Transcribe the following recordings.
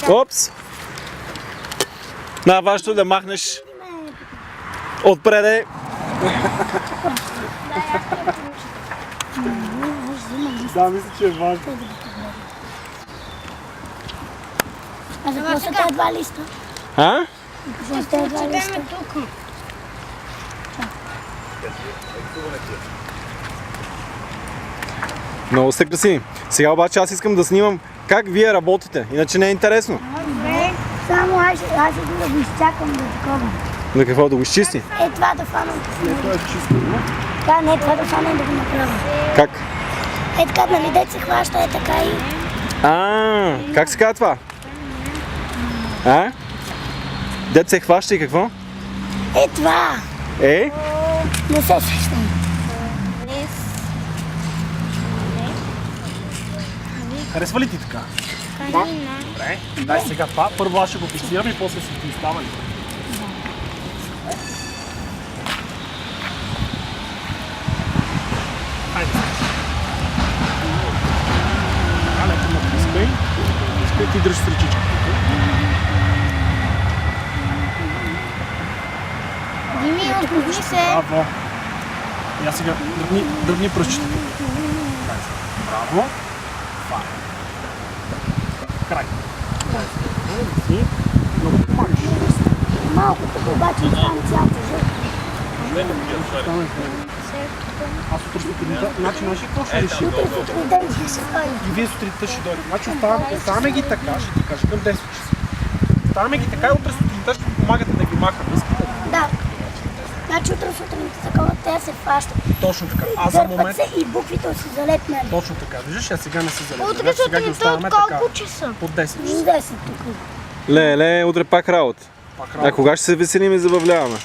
Опс! На важно да махнеш отпреде. Да, мисля, че е важно. А за какво са тези два листа? А? За тези два листа. Много сте красиви. Сега обаче аз искам да снимам как вие работите, иначе не е интересно. Добре. Само аз иду да го изчакам да такова. На какво да го изчисти? Е, това да фана. Това е чисто, не? Това не, това да фана и да го направя. Как? Е така, нали дет се хваща, е така и... Как се казва това? А? Дет се хваща и какво? Е това. Е? Не се сещам. Харесва ли ти така? Да. Добре. Дай сега това. Първо аз ще го фиксирам и после си ти става ли? Хайде. Леко натискай. Натискай ти дръж с ръчичката. Дими, отгони се. Браво. И аз сега дръпни пръстчета. Браво. Това е. Край. Много помагаш. Малко тук обаче стане цялата жълта. Аз утре сутринта, значи наши какво ще решим? Утре сутринта ще се ходи. И вие сутринта ще дойдете. Значи оставаме ги така, ще ти кажа към 10 часа. Оставаме ги така и утре сутринта ще помагате да ги махаме. Искате ли? Да. Значи утре сутринта такова, те се фащат. Точно така. А за Дърпат момент... се и буквите си залепнали. Точно така. Виждаш, а сега не се залезва. Утре Сега ги сутринта оставяме от така. колко часа? От 10 часа. 10 тук. Ле, утре пак работа. Пак А работа. кога ще се веселим и забавляваме?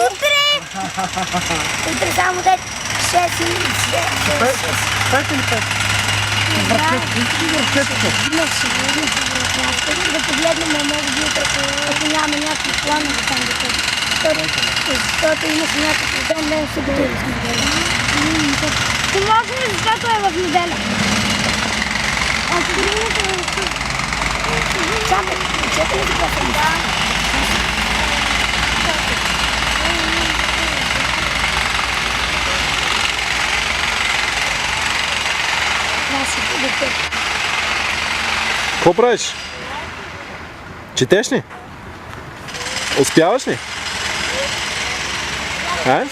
Утре! Утре само дет 6 и 5 или 5? Не, сигурно. Да погледнем, може би утре, ако няма някакви планове там да ходим. Защото имаше някакъв ден се говори с неделя. Ти може ли, защото е в неделя? А сутринта е тук. Чакай, чакай ли какво съм? Това ще бъде тук. Какво правиш? Четеш ли? Успяваш ли? А?